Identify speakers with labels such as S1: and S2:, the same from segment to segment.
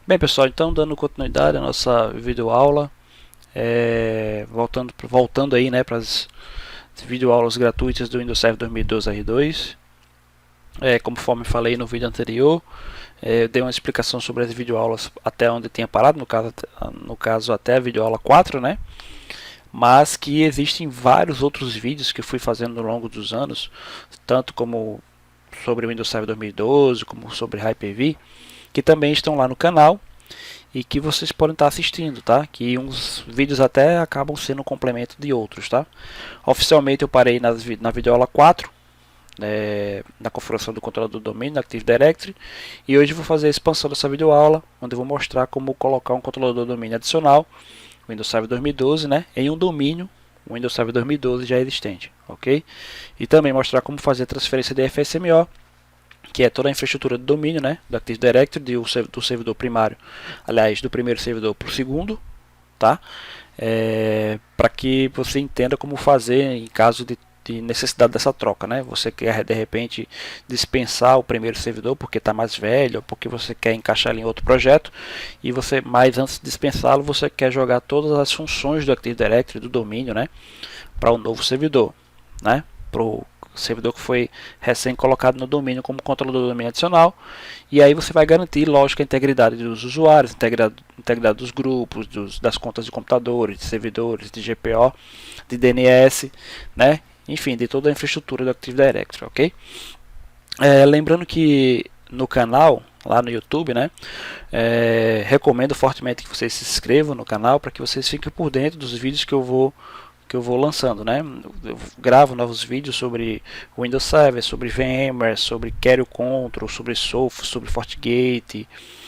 S1: Bem, pessoal, então dando continuidade à nossa videoaula, voltando aí, né, para as videoaulas gratuitas do Windows Server 2012 R2. Conforme falei no vídeo anterior, eu dei uma explicação sobre as videoaulas até onde tinha parado, no caso até a videoaula 4, né? Mas que existem vários outros vídeos que eu fui fazendo ao longo dos anos, tanto como sobre o Windows Server 2012, como sobre Hyper-V, que também estão lá no canal e que vocês podem estar assistindo, tá? Que uns vídeos até acabam sendo um complemento de outros, tá? Oficialmente eu parei na videoaula 4, na configuração do controlador do domínio, na Active Directory, e hoje eu vou fazer a expansão dessa videoaula, onde eu vou mostrar como colocar um controlador do domínio adicional, Windows Server 2012, né, em um domínio Windows Server 2012 já existente, ok? E também mostrar como fazer a transferência de FSMO, que é toda a infraestrutura do domínio, né, do Active Directory, do servidor primário, aliás, do primeiro servidor para o segundo, tá? Para que você entenda como fazer em caso de necessidade dessa troca, né? Você quer de repente dispensar o primeiro servidor porque está mais velho, ou porque você quer encaixar ele em outro projeto, e você, mais antes de dispensá-lo, você quer jogar todas as funções do Active Directory do domínio, né, para o novo servidor, né? Para o servidor que foi recém colocado no domínio como controlador do domínio adicional, e aí você vai garantir, lógico, a integridade dos usuários, integridade dos grupos, das contas de computadores, de servidores, de GPO, de DNS, né? Enfim, de toda a infraestrutura do Active Directory, ok? Lembrando que no canal, lá no YouTube, né, recomendo fortemente que vocês se inscrevam no canal para que vocês fiquem por dentro dos vídeos que eu vou lançando, né? Eu gravo novos vídeos sobre Windows Server, sobre VMware, sobre Carrier Control, sobre Sophos, sobre FortiGate,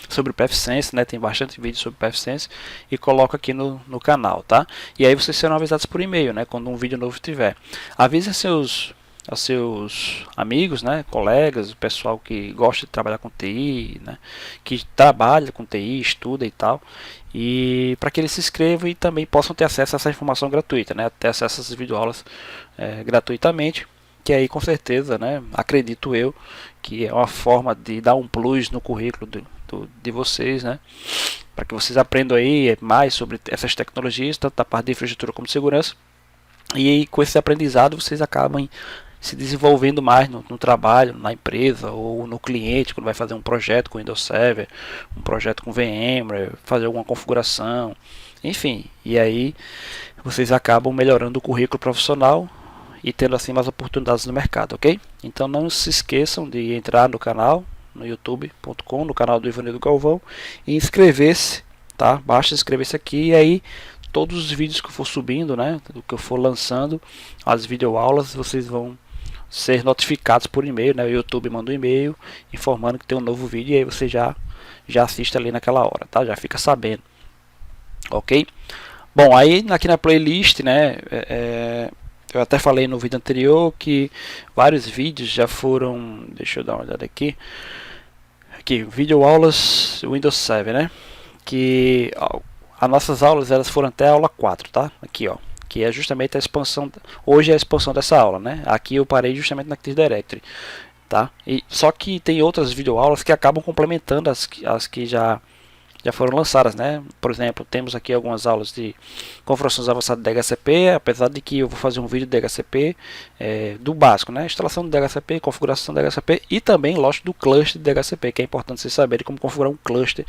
S1: sobre PathSense, né? Tem bastante vídeo sobre PathSense e coloco aqui no canal, tá? E aí vocês serão avisados por e-mail, né? Quando um vídeo novo tiver. Avisem aos seus amigos, né, colegas, o pessoal que gosta de trabalhar com TI, né, que trabalha com TI, estuda e tal, e para que eles se inscrevam e também possam ter acesso a essa informação gratuita, né, ter acesso a essas videoaulas gratuitamente, que aí com certeza, né, acredito eu, que é uma forma de dar um plus no currículo de vocês, né, para que vocês aprendam aí mais sobre essas tecnologias, tanto da parte de infraestrutura como de segurança, e aí, com esse aprendizado vocês acabam se desenvolvendo mais no trabalho, na empresa ou no cliente, quando vai fazer um projeto com Windows Server, um projeto com VMware, fazer alguma configuração, enfim. E aí vocês acabam melhorando o currículo profissional e tendo assim mais oportunidades no mercado, ok? Então não se esqueçam de entrar no canal, no youtube.com, no canal do Ivanildo Galvão, e inscrever-se, tá? Basta inscrever-se aqui e aí todos os vídeos que eu for subindo, né, do que eu for lançando, as videoaulas, vocês vão ser notificados por e-mail, né? O YouTube manda um e-mail informando que tem um novo vídeo e aí você já assiste ali naquela hora, tá? Já fica sabendo, ok? Bom, aí aqui na playlist, né? Eu até falei no vídeo anterior que vários vídeos já foram, deixa eu dar uma olhada aqui, videoaulas Windows 7, né? Que as nossas aulas elas foram até a aula 4, tá? Aqui, ó, que é justamente a expansão. Hoje é a expansão dessa aula, né? Aqui eu parei justamente na Active Directory, tá? E só que tem outras videoaulas que acabam complementando as que já foram lançadas, né? Por exemplo, temos aqui algumas aulas de configurações avançadas de DHCP, apesar de que eu vou fazer um vídeo de DHCP do básico, né? Instalação do DHCP, configuração do DHCP e também, lógico, do cluster de DHCP, que é importante vocês saberem como configurar um cluster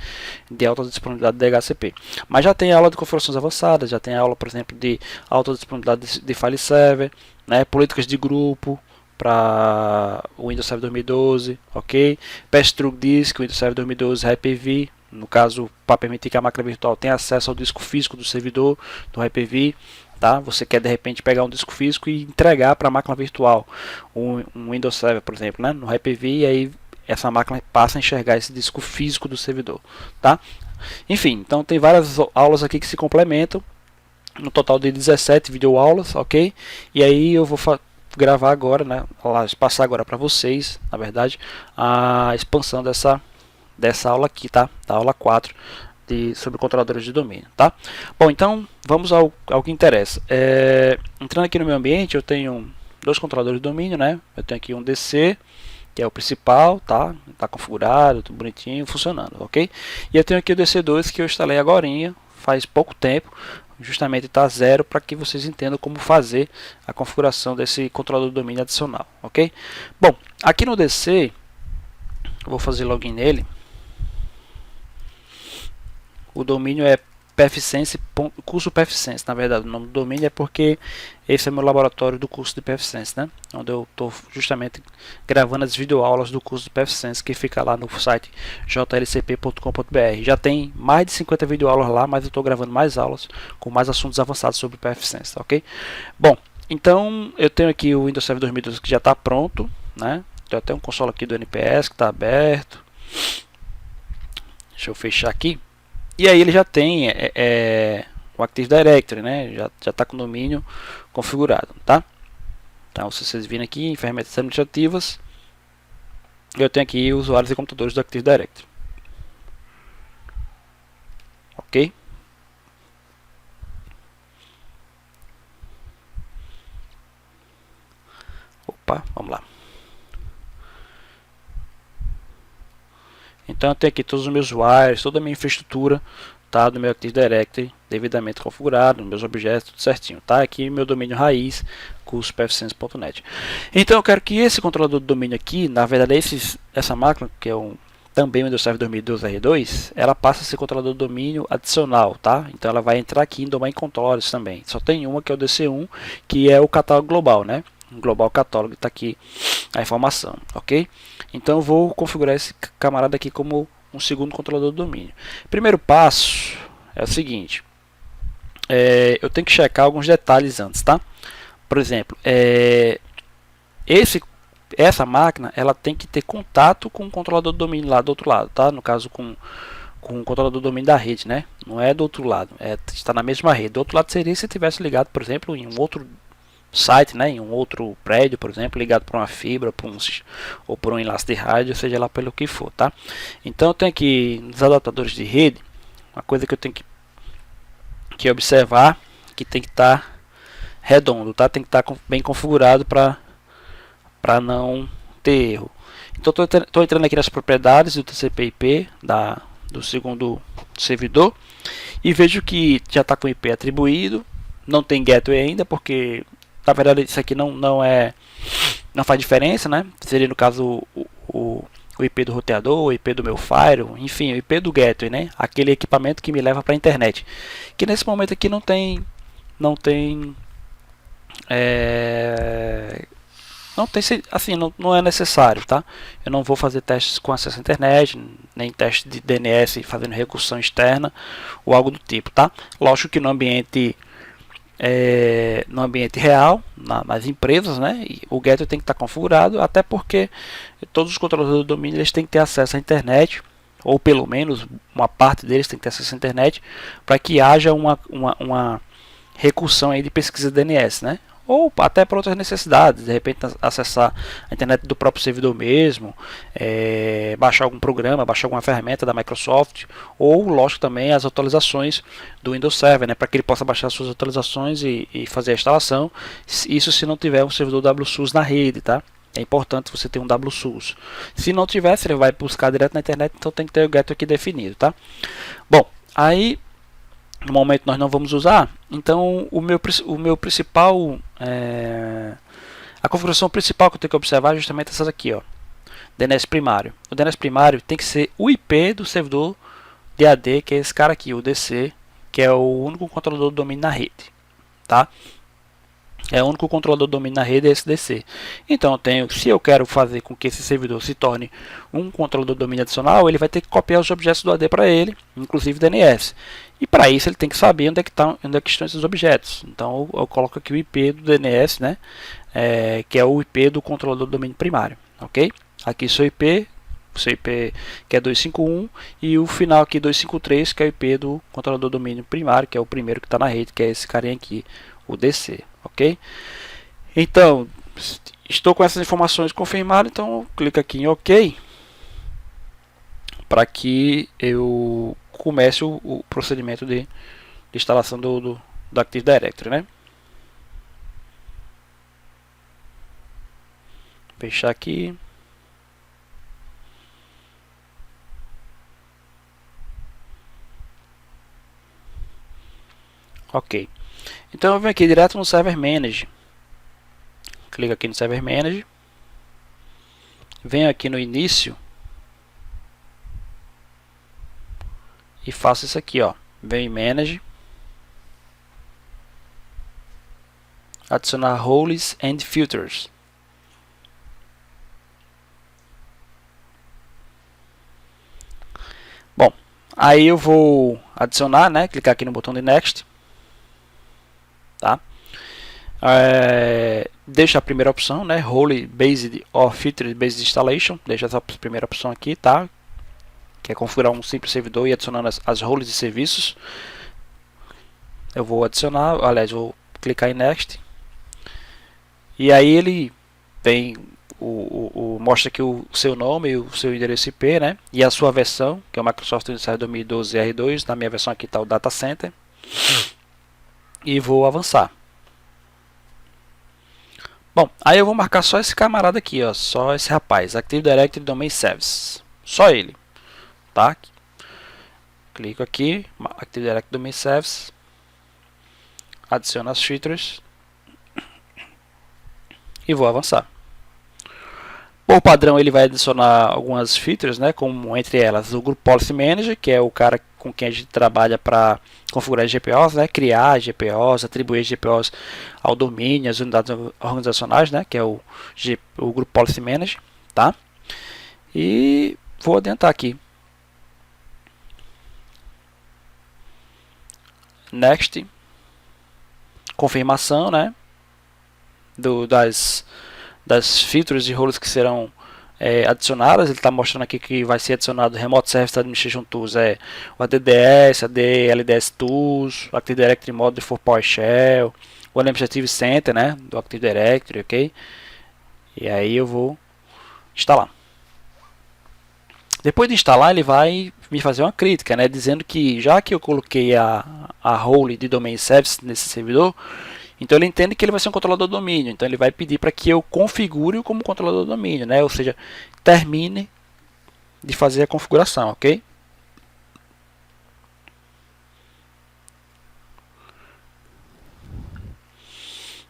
S1: de alta disponibilidade de DHCP. Mas já tem aula de configurações avançadas, já tem aula, por exemplo, de alta disponibilidade de file server, né? Políticas de grupo para o Windows Server 2012, ok? Pass-through disk, Windows Server 2012, Hyper-V, no caso, para permitir que a máquina virtual tenha acesso ao disco físico do servidor, do Hyper-V, tá? Você quer de repente pegar um disco físico e entregar para a máquina virtual, um Windows Server, por exemplo, né? No Hyper-V, e aí essa máquina passa a enxergar esse disco físico do servidor, tá? Enfim, então tem várias aulas aqui que se complementam, no total de 17 videoaulas, ok? E aí eu vou gravar agora, né? Passar agora para vocês, na verdade, a expansão dessa aula aqui, tá? Da aula 4 sobre controladores de domínio, tá? Bom, então vamos ao que interessa. Entrando aqui no meu ambiente, eu tenho dois controladores de domínio, né? Eu tenho aqui um DC que é o principal, tá? Tá configurado, tudo bonitinho, funcionando, ok? E eu tenho aqui o DC2 que eu instalei agorinha, faz pouco tempo, justamente está zero para que vocês entendam como fazer a configuração desse controlador de domínio adicional, ok? Bom, aqui no DC, eu vou fazer login nele. O domínio é PFSense, curso PFSense, na verdade o nome do domínio é porque esse é meu laboratório do curso de PFSense, né? Onde eu estou justamente gravando as videoaulas do curso de PFSense, que fica lá no site jlcp.com.br. Já tem mais de 50 videoaulas lá, mas eu estou gravando mais aulas com mais assuntos avançados sobre PFSense, ok? Bom, então eu tenho aqui o Windows Server 2012 que já está pronto, né? Tem até um console aqui do NPS que está aberto. Deixa eu fechar aqui. E aí ele já tem o Active Directory, né? Já está com o domínio configurado, tá? Então, se vocês virem aqui em ferramentas administrativas, eu tenho aqui usuários e computadores do Active Directory. Ok? Opa, vamos lá. Então eu tenho aqui todos os meus usuários, toda a minha infraestrutura, tá, do meu Active Directory devidamente configurado, meus objetos, tudo certinho, tá? Aqui meu domínio raiz, curso pfsense.net. Então eu quero que esse controlador de domínio aqui, na verdade essa máquina, que é também o Windows Server 2012 R2, ela passa a ser controlador de domínio adicional, tá? Então ela vai entrar aqui em Domain Controllers também. Só tem uma que é o DC1, que é o catálogo global, né? O global catálogo, está aqui a informação, ok? Então eu vou configurar esse camarada aqui como um segundo controlador de domínio. Primeiro passo é o seguinte, eu tenho que checar alguns detalhes antes, tá? Por exemplo, essa máquina ela tem que ter contato com o controlador de domínio lá do outro lado, tá? No caso com o controlador de domínio da rede, né? Não é do outro lado, está na mesma rede. Do outro lado seria se tivesse ligado, por exemplo, em um outro site, né, em um outro prédio, por exemplo, ligado por uma fibra, ou por um enlace de rádio, seja lá pelo que for, tá? Então eu tenho aqui nos adaptadores de rede, uma coisa que eu tenho que observar, que tem que estar redondo, tá? Tem que estar bem configurado para não ter erro. Então estou entrando aqui nas propriedades do TCP/IP do segundo servidor e vejo que já está com IP atribuído, não tem gateway ainda, porque na verdade isso aqui não faz diferença, né? Seria no caso o IP do roteador, o IP do meu firewall, enfim, o IP do gateway, né? Aquele equipamento que me leva para a internet. Que nesse momento aqui não assim, não é necessário, tá? Eu não vou fazer testes com acesso à internet, nem teste de DNS fazendo recursão externa ou algo do tipo, tá? Lógico que no ambiente real, nas empresas, né, o gateway tem que estar configurado, até porque todos os controladores do domínio eles têm que ter acesso à internet, ou pelo menos uma parte deles tem que ter acesso à internet, para que haja uma recursão aí de pesquisa de DNS, né? Ou até para outras necessidades, de repente acessar a internet do próprio servidor mesmo, baixar algum programa, baixar alguma ferramenta da Microsoft, ou lógico também as atualizações do Windows Server, né, para que ele possa baixar suas atualizações e fazer a instalação, isso se não tiver um servidor WSUS na rede, tá? É importante você ter um WSUS. Se não tiver, você vai buscar direto na internet, então tem que ter o gateway aqui definido, tá? Bom, aí no momento nós não vamos usar, então o meu principal, a configuração principal que eu tenho que observar é justamente essa aqui, ó, DNS primário. O DNS primário tem que ser o IP do servidor DAD, que é esse cara aqui, o DC, que é o único controlador do domínio na rede, tá? É o único controlador do domínio na rede é esse DC. Então se eu quero fazer com que esse servidor se torne um controlador de domínio adicional, ele vai ter que copiar os objetos do AD para ele, inclusive DNS. E para isso ele tem que saber onde é que estão esses objetos. Então eu coloco aqui o IP do DNS, né, que é o IP do controlador do domínio primário, ok? Aqui seu IP que é 251 e o final aqui 253, que é o IP do controlador do domínio primário, que é o primeiro que está na rede, que é esse carinha aqui, o DC, ok? Então, estou com essas informações confirmadas, então eu clico aqui em OK para que eu comece o procedimento de instalação do Active Directory, né? Fechar aqui. Ok. Então eu venho aqui direto no Server Manager. Clico aqui no Server Manager. Venho aqui no início. E faço isso aqui, ó. Venho em Manage. Adicionar Roles and Filters. Bom, aí eu vou adicionar, né? Clicar aqui no botão de Next. Tá? Deixa a primeira opção, né? Role Based or Filter Based Installation. Deixa essa primeira opção aqui, tá? Que é configurar um simples servidor e adicionando as roles de serviços. Eu vou adicionar, aliás, vou clicar em Next. E aí ele tem mostra aqui o seu nome e o seu endereço IP, né? E a sua versão, que é o Microsoft Windows Server 2012 R2. Na minha versão aqui está o Data Center. E vou avançar. Bom, aí eu vou marcar só esse camarada aqui, ó, só esse rapaz, Active Directory Domain Service. Só ele, tá? Clico aqui, Active Directory Domain Service. Adiciono as features. E vou avançar. Por padrão, ele vai adicionar algumas features, né, como entre elas o Group Policy Manager, que é o cara com quem a gente trabalha para configurar GPOs, né, criar GPOs, atribuir GPOs ao domínio, às unidades organizacionais, né, que é o Group Policy Manager, tá? E vou adiantar aqui. Next. Confirmação, né, das features e roles que serão adicionadas. Ele está mostrando aqui que vai ser adicionado Remote Service Administration Tools, o ADDS, AD, LDS Tools, o Active Directory Module for PowerShell, o Administrative Center, né, do Active Directory, ok? E aí eu vou instalar. Depois de instalar, ele vai me fazer uma crítica, né, dizendo que já que eu coloquei a role de Domain Service nesse servidor, então ele entende que ele vai ser um controlador do domínio. Então ele vai pedir para que eu configure-o como controlador do domínio, né? Ou seja, termine de fazer a configuração, ok?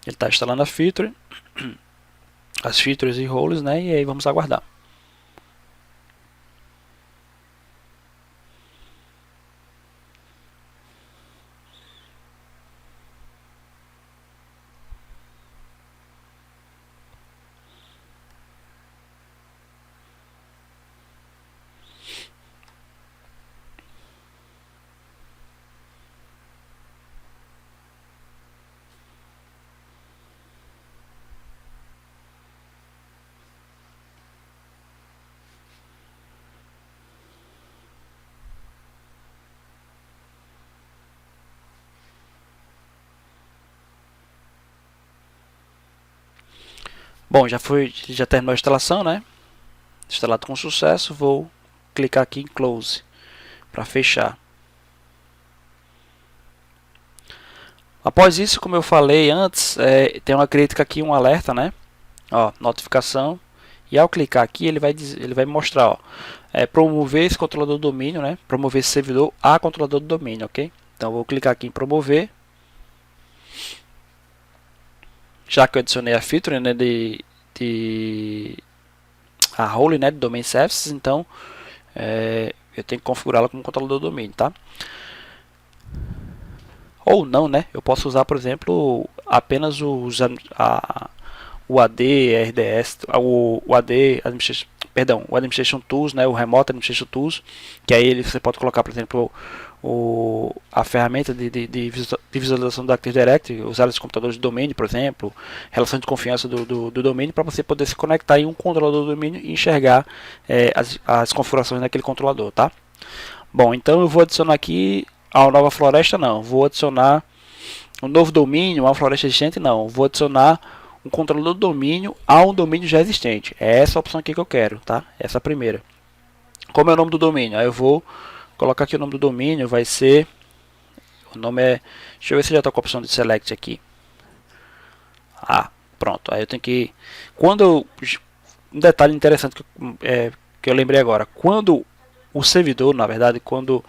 S1: Ele está instalando a feature, as features e roles, né? E aí vamos aguardar. Bom, já terminou a instalação, né? Instalado com sucesso, vou clicar aqui em Close para fechar. Após isso, como eu falei antes, tem uma crítica aqui, um alerta, né? Ó, notificação. E ao clicar aqui, ele vai mostrar, ó, promover esse controlador do domínio, né? Promover esse servidor a controlador do domínio, ok? Então eu vou clicar aqui em promover. Já que eu adicionei a feature, né, a role, né, de Domain Services, então eu tenho que configurá-la como controlador do domínio, tá? Ou não, né? Eu posso usar, por exemplo, apenas o AD, RDS, o AD Administration, perdão, o Administration Tools, né, o Remote Administration Tools, que aí você pode colocar, por exemplo, a ferramenta de visualização do Active Directory, usar os computadores de domínio, por exemplo, relação de confiança do domínio, para você poder se conectar em um controlador do domínio e enxergar as configurações daquele controlador, tá? Bom, então eu vou adicionar aqui a nova floresta, não. Vou adicionar um novo domínio, uma floresta existente, não. Vou adicionar um controlador do domínio a um domínio já existente. É essa a opção aqui que eu quero, tá? Essa é a primeira. Como é o nome do domínio? Aí eu vou colocar aqui o nome do domínio, vai ser... O nome é... Deixa eu ver se já está com a opção de select aqui. Ah, pronto. Aí eu tenho que... Um detalhe interessante que eu lembrei agora. Quando o servidor, na verdade, quando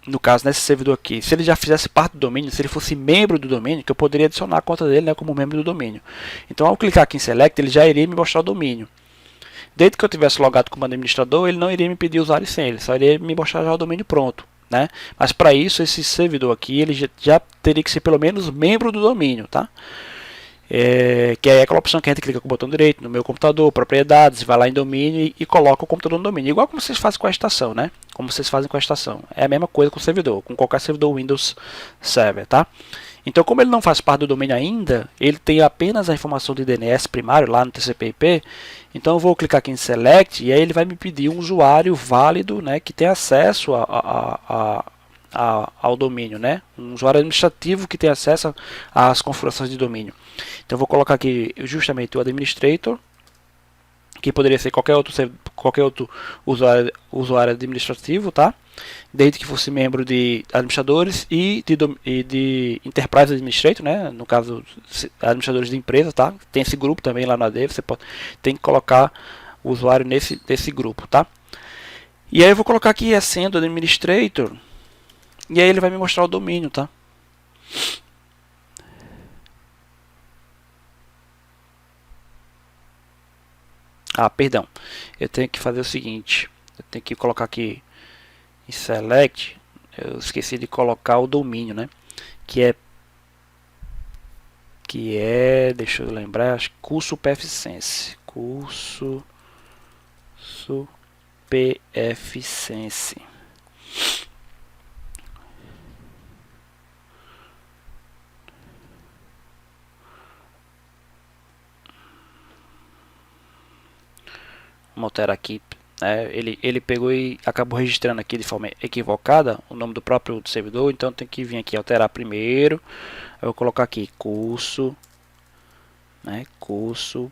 S1: no caso nesse servidor aqui, se ele já fizesse parte do domínio, se ele fosse membro do domínio, que eu poderia adicionar a conta dele, né, como membro do domínio. Então ao clicar aqui em Select, ele já iria me mostrar o domínio. Desde que eu tivesse logado como administrador, ele não iria me pedir usuário e senha, ele só iria me mostrar já o domínio pronto, né? Mas para isso, esse servidor aqui, ele já teria que ser pelo menos membro do domínio, tá? Que é aquela opção que a gente clica com o botão direito no meu computador, propriedades, vai lá em domínio e coloca o computador no domínio. Igual como vocês fazem com a estação, né? Como vocês fazem com a estação. É a mesma coisa com o servidor, com qualquer servidor Windows Server, tá? Então, como ele não faz parte do domínio ainda, ele tem apenas a informação de DNS primário lá no TCP/IP. Então, eu vou clicar aqui em Select e aí ele vai me pedir um usuário válido, né, que tem acesso ao domínio, né? Um usuário administrativo que tem acesso às configurações de domínio. Então, eu vou colocar aqui justamente o administrator, que poderia ser qualquer outro usuário administrativo, tá? Desde que fosse membro de administradores e de Enterprise Administrator, né? No caso, administradores de empresa, tá? Tem esse grupo também lá na AD, você tem que colocar o usuário nesse grupo, tá? E aí eu vou colocar aqui sendo administrator, e aí ele vai me mostrar o domínio, tá? Ah, perdão. Eu tenho que fazer o seguinte. Eu tenho que colocar aqui em Select. Eu esqueci de colocar o domínio, né? Que é, deixa eu lembrar, acho que curso PFSense. Curso PFSense. Vamos alterar aqui. Ele pegou e acabou registrando aqui de forma equivocada o nome do próprio servidor, então tem que vir aqui alterar primeiro. Eu vou colocar aqui curso, né, curso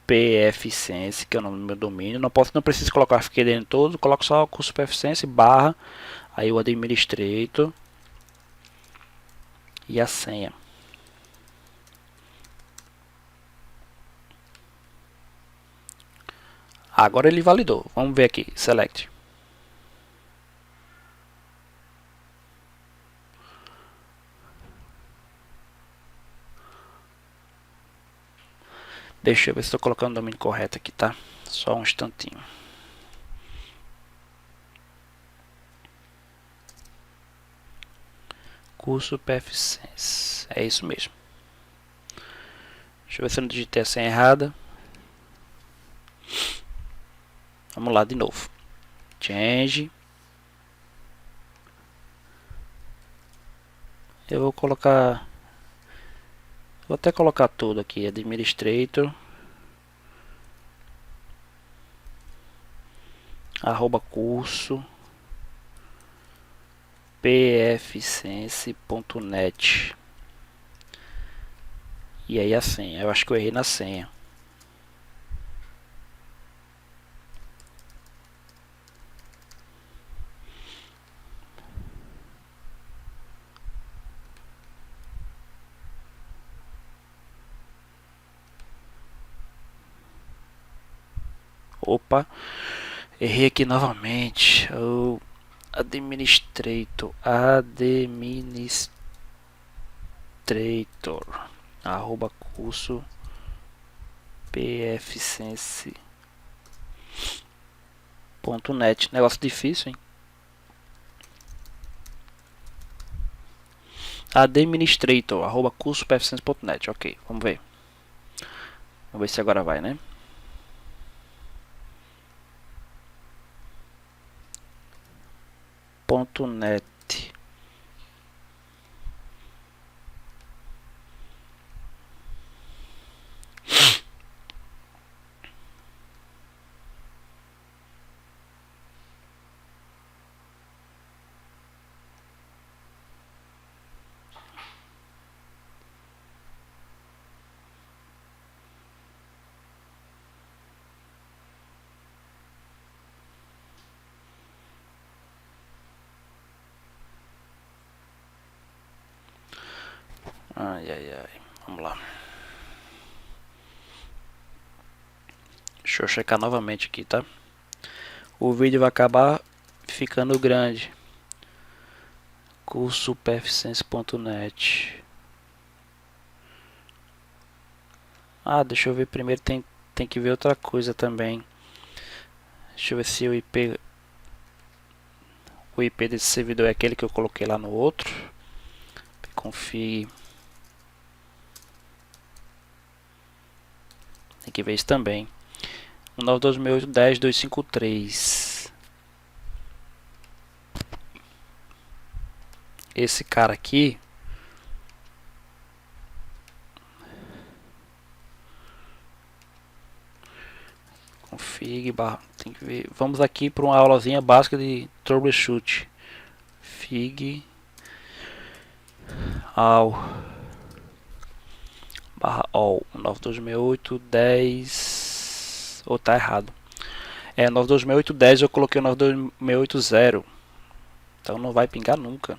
S1: PFSense, que é o nome do meu domínio. Não preciso colocar fiquei dentro todo, coloco só curso PFSense barra, aí o administrator e a senha. Agora ele validou. Vamos ver aqui, select. Deixa eu ver se estou colocando o domínio correto aqui, tá? Só um instantinho. Curso PFSense. É isso mesmo. Deixa eu ver se eu não digitei a senha errada. Vamos lá de novo. Change. Eu vou colocar... Vou até colocar tudo aqui. Administrator. @curso pfsense.net. E aí a senha. Eu acho que eu errei na senha. Opa, errei aqui novamente. O administrator, @curso pfsense.net. Negócio difícil, hein? Administrator, @curso pfsense.net. Ok, vamos ver. Vamos ver se agora vai, né? .net. Ai, ai, ai. Vamos lá. Deixa eu checar novamente aqui, tá? O vídeo vai acabar ficando grande. cursoperficiência.net. Ah, deixa eu ver primeiro, tem que ver outra coisa também. Deixa eu ver se o IP desse servidor é aquele que eu coloquei lá no outro. Config. Tem que ver isso também. 192.168.10.253. Esse cara aqui. Config barra. Tem que ver. Vamos aqui para uma aulazinha básica de troubleshoot. Fig ao barra all 92.168.10. Ou tá errado. É 92.168.10, eu coloquei 92.168.0. Então não vai pingar nunca.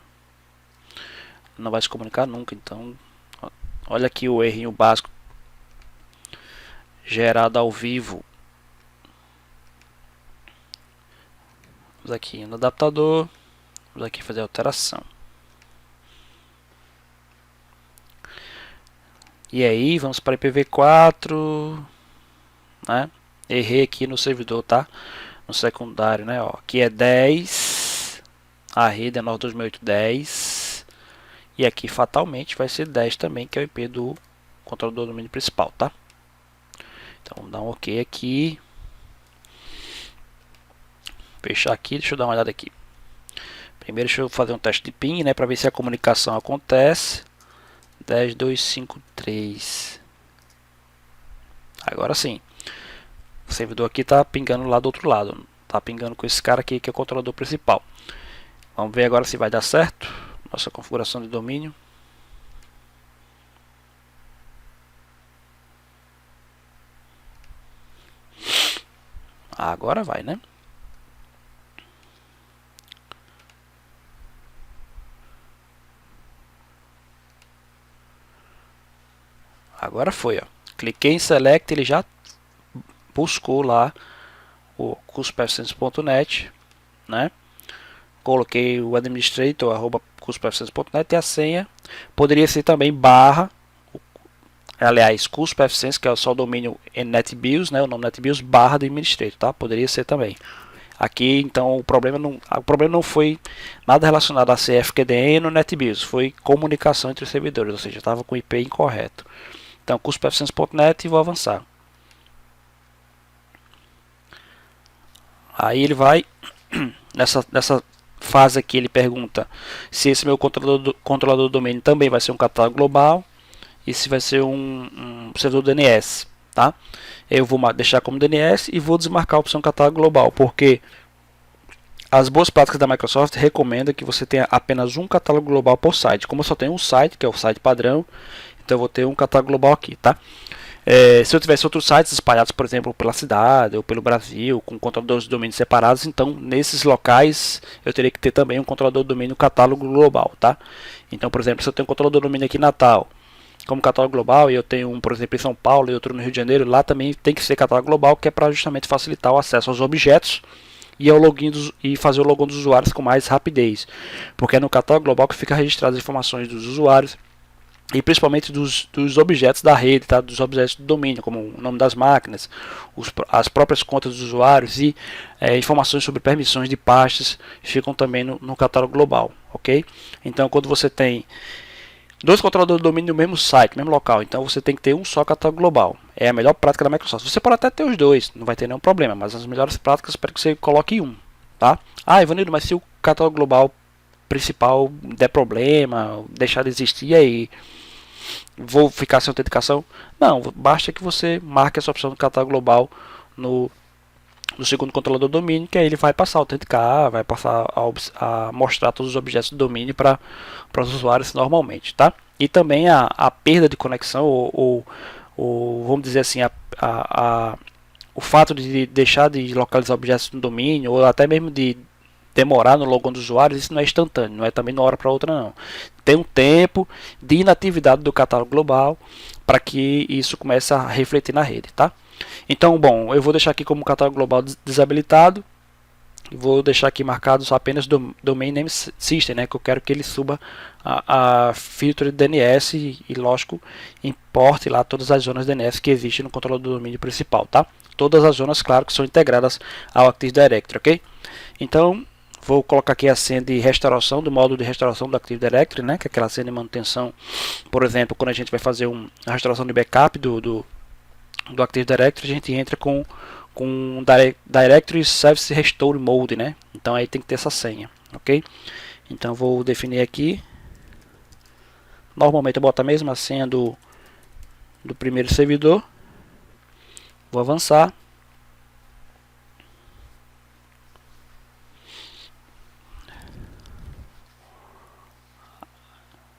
S1: Não vai se comunicar nunca. Então, olha aqui o errinho básico gerado ao vivo. Vamos aqui no adaptador. Vamos aqui fazer a alteração. E aí, vamos para IPv4, né? Errei aqui no servidor, tá? No secundário, né? Ó, aqui é 10, a rede é 92.168.10 e aqui fatalmente vai ser 10 também, que é o IP do controlador do domínio principal, tá? Então, vamos dar um OK aqui. Fechar aqui, deixa eu dar uma olhada aqui. Primeiro, deixa eu fazer um teste de ping, né? Para ver se a comunicação acontece. 10.253. Agora sim. O servidor aqui está pingando lá do outro lado. Está pingando com esse cara aqui que é o controlador principal. Vamos ver agora se vai dar certo. Nossa configuração de domínio. Agora vai, né? Agora foi, ó. Cliquei em Select, ele já buscou lá o cursoperficiência.net, né? Coloquei o administrator @cursoperficiência.net e a senha poderia ser também barra, aliás, cursoperficiência, que é só o domínio em NetBIOS, né? O nome NetBIOS barra do administrator, tá? Poderia ser também. Aqui, então, o problema não foi nada relacionado a CFQDN ou NetBIOS, foi comunicação entre os servidores, ou seja, estava com o IP incorreto. Então, cursoperficiência.net e vou avançar. Aí ele vai, nessa fase aqui, ele pergunta se esse meu controlador do domínio também vai ser um catálogo global e se vai ser um servidor DNS, tá? Eu vou deixar como DNS e vou desmarcar a opção catálogo global, porque as boas práticas da Microsoft recomendam que você tenha apenas um catálogo global por site. Como eu só tenho um site, que é o site padrão, então eu vou ter um catálogo global aqui, tá? Se eu tivesse outros sites espalhados, por exemplo, pela cidade ou pelo Brasil, com controladores de domínio separados, então nesses locais eu teria que ter também um controlador de domínio catálogo global, tá? Então, por exemplo, se eu tenho um controlador de domínio aqui em Natal, como catálogo global, e eu tenho um, por exemplo, em São Paulo e outro no Rio de Janeiro, lá também tem que ser catálogo global, que é para justamente facilitar o acesso aos objetos e ao login e fazer o login dos usuários com mais rapidez, porque é no catálogo global que fica registradas as informações dos usuários e principalmente dos objetos da rede, tá? Dos objetos do domínio, como o nome das máquinas, as próprias contas dos usuários e informações sobre permissões de pastas ficam também no catálogo global, ok? Então, quando você tem dois controladores de domínio no mesmo site, no mesmo local, então você tem que ter um só catálogo global. É a melhor prática da Microsoft. Você pode até ter os dois, não vai ter nenhum problema, mas as melhores práticas espero que você coloque um, tá? Ah, Ivanildo, mas se o catálogo global principal der problema, deixar de existir, aí vou ficar sem autenticação? Não, basta que você marque essa opção do catálogo global no segundo controlador do domínio, que aí ele vai passar a autenticar, vai passar a mostrar todos os objetos do domínio para os usuários normalmente, tá? E também a perda de conexão, ou vamos dizer assim, o fato de deixar de localizar objetos no domínio, ou até mesmo de demorar no login dos usuários, isso não é instantâneo, não é também de uma hora para outra não. Tem um tempo de inatividade do catálogo global para que isso comece a refletir na rede, tá? Então, bom, eu vou deixar aqui como catálogo global desabilitado Vou deixar aqui marcado só apenas do domain name system, né, que eu quero que ele suba a filtro de DNS e lógico, importe lá todas as zonas DNS que existem no controlador do domínio principal, tá? Todas as zonas, claro, que são integradas ao Active Directory, ok? Então, vou colocar aqui a senha de restauração, do módulo de restauração do Active Directory, né, que é aquela senha de manutenção, por exemplo, quando a gente vai fazer uma restauração de backup do Active Directory, a gente entra com Directory Service Restore Mode, né? Então aí tem que ter essa senha, ok? Então vou definir aqui. Normalmente eu boto a mesma senha do primeiro servidor. Vou avançar.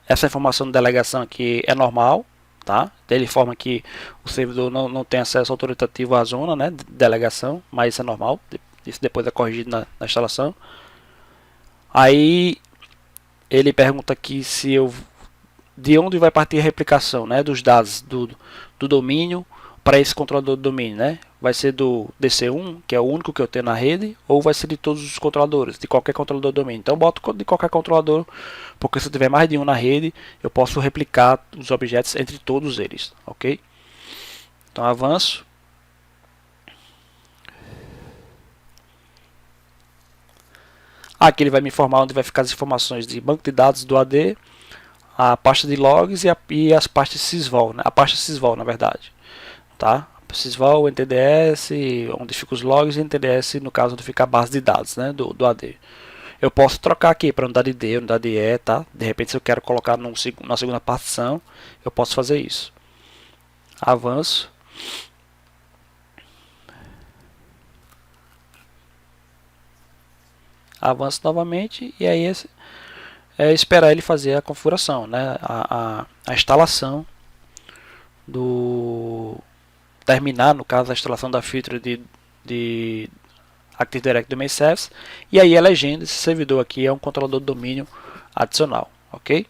S1: Essa informação de delegação aqui é normal, tá? De forma que o servidor não tem acesso autoritativo à zona, né, de delegação, mas isso é normal. Isso depois é corrigido na instalação. Aí ele pergunta aqui se de onde vai partir a replicação, né, dos dados do domínio para esse controlador do domínio, né? Vai ser do DC1, que é o único que eu tenho na rede, ou vai ser de todos os controladores, de qualquer controlador do domínio. Então eu boto de qualquer controlador, porque se eu tiver mais de um na rede, eu posso replicar os objetos entre todos eles, ok? Então avanço. Aqui ele vai me informar onde vai ficar as informações de banco de dados do AD, a pasta de logs e as pastas sysvol, né? A pasta sysvol, na verdade, tá? Sysvol, NTDS, onde fica os logs, e NTDS, no caso, onde fica a base de dados, né, do AD. Eu posso trocar aqui para unidade D, unidade E, tá? De repente, se eu quero colocar na segunda partição, eu posso fazer isso. Avanço. Avanço novamente e aí é esperar ele fazer a configuração, né? A instalação terminar, no caso, a instalação da filtro de Active Directory Domain Service, e aí a legenda, esse servidor aqui é um controlador de domínio adicional, ok?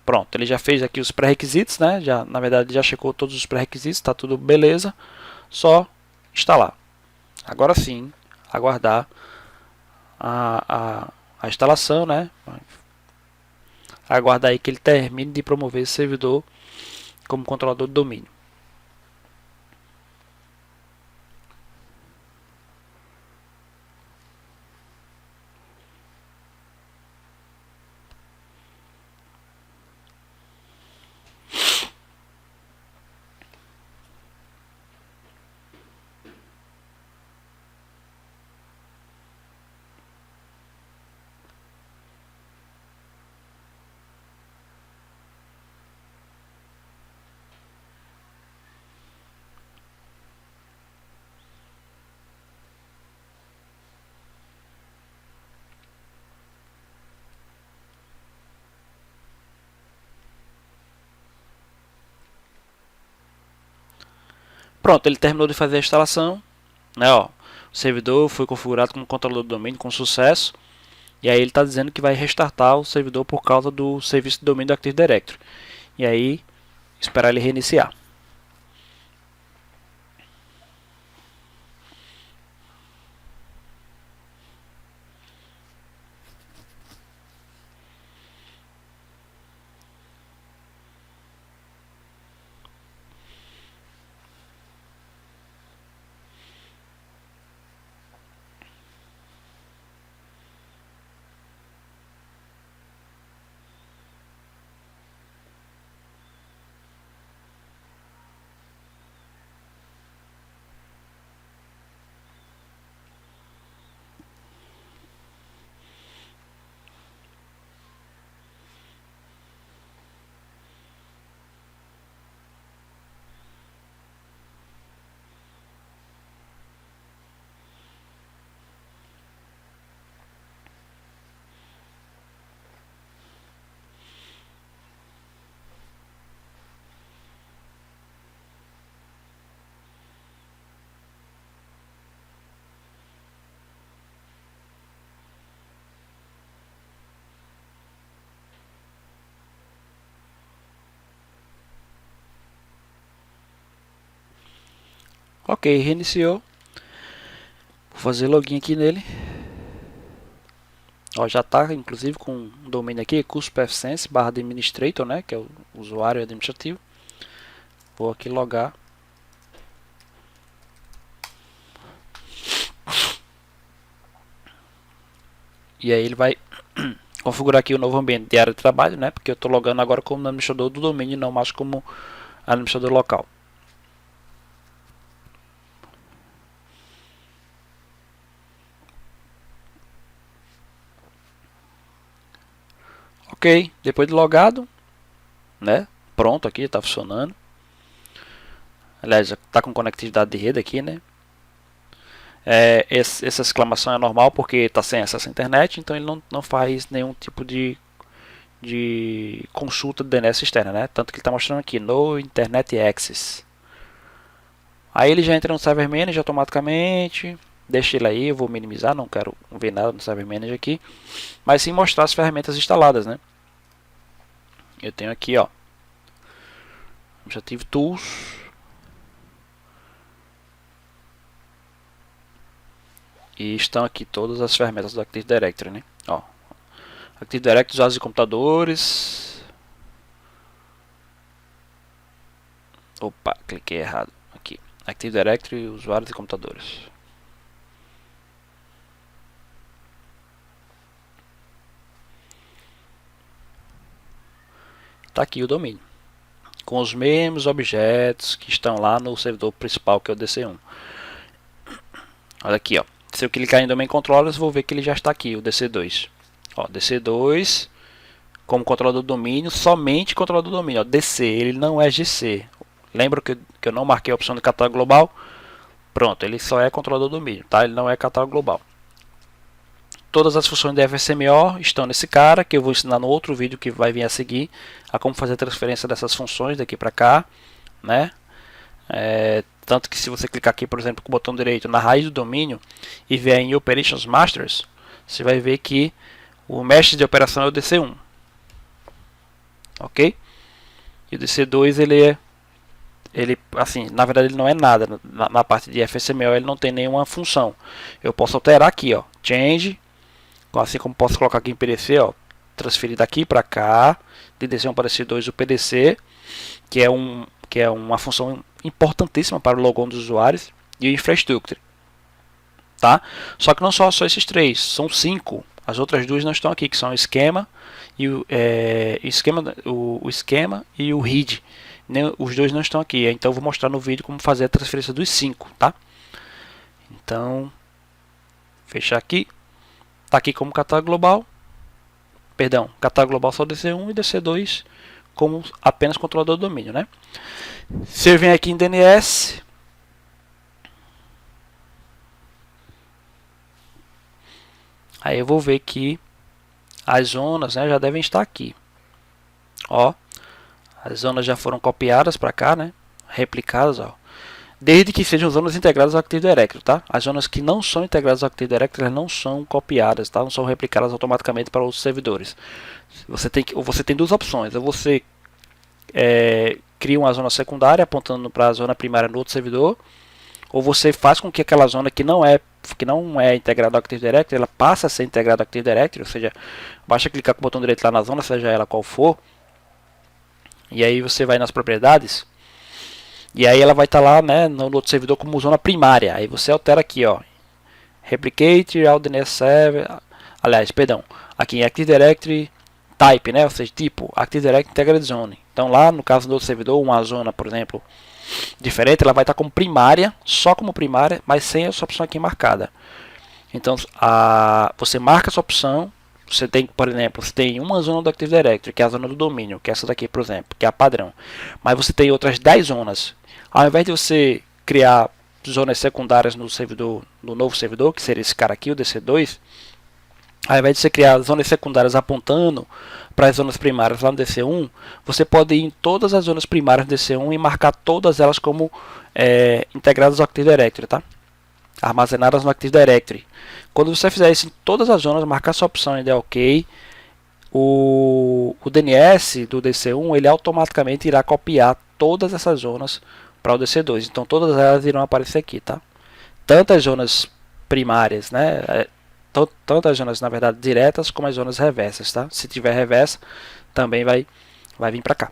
S1: Pronto, ele já fez aqui os pré-requisitos, né? Na verdade já checou todos os pré-requisitos, está tudo beleza, só instalar. Agora sim, aguardar a instalação, né? Aguardar aí que ele termine de promover esse servidor como controlador de domínio. Pronto, ele terminou de fazer a instalação, né? Ó, o servidor foi configurado como controlador do domínio com sucesso. E aí ele está dizendo que vai restartar o servidor por causa do serviço de domínio do Active Directory. E aí, esperar ele reiniciar. Ok, reiniciou. fazer login aqui nele. Ó, já está inclusive com um domínio aqui, cuspfsense/administrator, né, que é o usuário administrativo. Vou aqui logar. E aí ele vai configurar aqui o novo ambiente de área de trabalho, né, porque eu estou logando agora como administrador do domínio, não mais como administrador local. Ok, depois de logado, né, pronto, aqui está funcionando. Aliás, já está com conectividade de rede aqui, né. Essa exclamação é normal porque está sem acesso à internet, então ele não faz nenhum tipo de consulta de DNS externa, né? Tanto que ele está mostrando aqui no Internet Access. Aí ele já entra no Server Manager automaticamente. Deixa ele aí, eu vou minimizar, não quero ver nada no Server Manager aqui, mas sim mostrar as ferramentas instaladas, né? Eu tenho aqui, ó, Administrative Tools. E estão aqui todas as ferramentas do Active Directory, né? Ó, Active Directory, usuários de computadores. Opa, cliquei errado. Aqui, Active Directory, usuários de computadores. Tá aqui o domínio, com os mesmos objetos que estão lá no servidor principal, que é o DC1. Olha aqui, ó. Se eu clicar em Domain Controllers, vou ver que ele já está aqui, o DC2. Ó, DC2 como controlador do domínio, somente controlador do domínio. Ó, DC, ele não é GC. Lembra que eu não marquei a opção de catálogo global? Pronto, ele só é controlador do domínio, tá? Ele não é catálogo global. Todas as funções de FSMO estão nesse cara, que eu vou ensinar no outro vídeo que vai vir a seguir, a como fazer a transferência dessas funções daqui para cá, né? Tanto que se você clicar aqui, por exemplo, com o botão direito na raiz do domínio e vier em Operations Masters, você vai ver que o mestre de operação é o DC1, ok? E o DC2 ele assim, na verdade ele não é nada na parte de FSMO, ele não tem nenhuma função. Eu posso alterar aqui, ó, change, assim como posso colocar aqui em PDC, ó, transferir daqui para cá, de DC1 para DC2 o PDC, que é uma função importantíssima para o logon dos usuários, e o infrastructure, tá? Só que não só esses três, são 5. As outras duas não estão aqui, que são o esquema e o esquema e o read. Os dois não estão aqui, então eu vou mostrar no vídeo como fazer a transferência dos 5, tá? Então, fechar aqui. Tá aqui como catálogo global. Perdão, catálogo global só DC1 e DC2 como apenas controlador do domínio, né? Se eu venho aqui em DNS, aí eu vou ver que as zonas, né, já devem estar aqui. Ó, as zonas já foram copiadas para cá, né? Replicadas, ó. Desde que sejam zonas integradas ao Active Directory, tá? As zonas que não são integradas ao Active Directory, elas não são copiadas, tá? Não são replicadas automaticamente para os servidores. Você tem duas opções. Ou você cria uma zona secundária apontando para a zona primária no outro servidor, ou você faz com que aquela zona que não é integrada ao Active Directory, ela passe a ser integrada ao Active Directory, ou seja, basta clicar com o botão direito lá na zona, seja ela qual for, e aí você vai nas propriedades, e aí ela vai estar lá, né, no outro servidor como zona primária. Aí você altera aqui, ó, replicate all DNS server, aliás, perdão, aqui em Active Directory type, né, ou seja, tipo Active Directory Integrated Zone. Então lá no caso do outro servidor, uma zona, por exemplo, diferente, ela vai estar como primária, só como primária, mas sem essa opção aqui marcada. Então você marca essa opção. Você tem, por exemplo, você tem uma zona do Active Directory, que é a zona do domínio, que é essa daqui, por exemplo, que é a padrão. Mas você tem outras 10 zonas. Ao invés de você criar zonas secundárias no servidor, no novo servidor, que seria esse cara aqui, o DC2, ao invés de você criar zonas secundárias apontando para as zonas primárias lá no DC1, você pode ir em todas as zonas primárias do DC1 e marcar todas elas como integradas ao Active Directory, tá? Armazenadas no Active Directory. Quando você fizer isso em todas as zonas, marcar essa opção e der OK, o DNS do DC1 ele automaticamente irá copiar todas essas zonas para o DC2. Então todas elas irão aparecer aqui, tá? Tanto as zonas primárias, né? Tanto as zonas, na verdade, diretas como as zonas reversas, tá? Se tiver reversa, também vai vir para cá.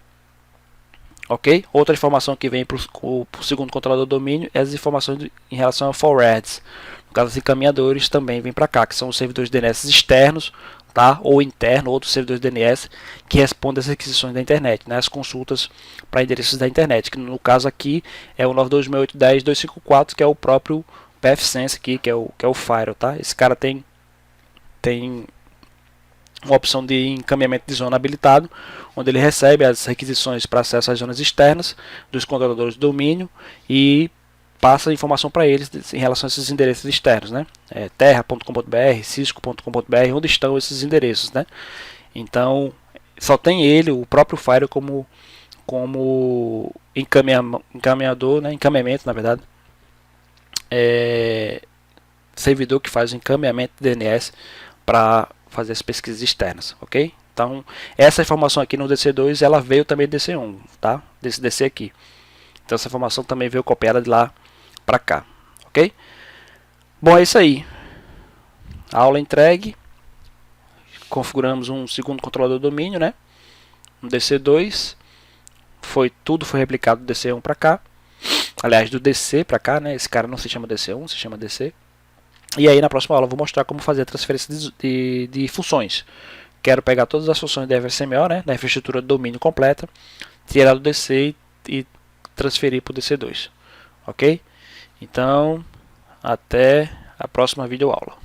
S1: Ok? Outra informação que vem para o segundo controlador do domínio é as informações em relação a forwards. No caso, os encaminhadores também vêm para cá, que são os servidores DNS externos, tá? Ou interno, outros servidores DNS que respondem às requisições da internet, né? As consultas para endereços da internet, que no caso aqui é o 92.168.10.254, que é o próprio pfSense aqui, que é o Firewall, tá? Esse cara tem uma opção de encaminhamento de zona habilitado, onde ele recebe as requisições para acesso às zonas externas dos controladores de domínio e passa informação para eles em relação a esses endereços externos, né? terra.com.br, cisco.com.br, onde estão esses endereços, né? Então, só tem ele, o próprio Firewall, como encaminhador, né? Encaminhamento, na verdade, servidor que faz o encaminhamento de DNS para fazer as pesquisas externas, ok? Então, essa informação aqui no DC2, ela veio também do DC1, tá? Desse DC aqui. Então, essa informação também veio copiada de lá para cá, ok? Bom, é isso aí. A aula entregue. Configuramos um segundo controlador do domínio, né? Um DC2. Tudo foi replicado do DC1 para cá. Aliás, do DC para cá, né? Esse cara não se chama DC1, se chama DC. E aí na próxima aula eu vou mostrar como fazer a transferência de funções. Quero pegar todas as funções da FSMO, né, da infraestrutura de domínio completa, tirar do DC e transferir para o DC2. Ok? Então, até a próxima videoaula.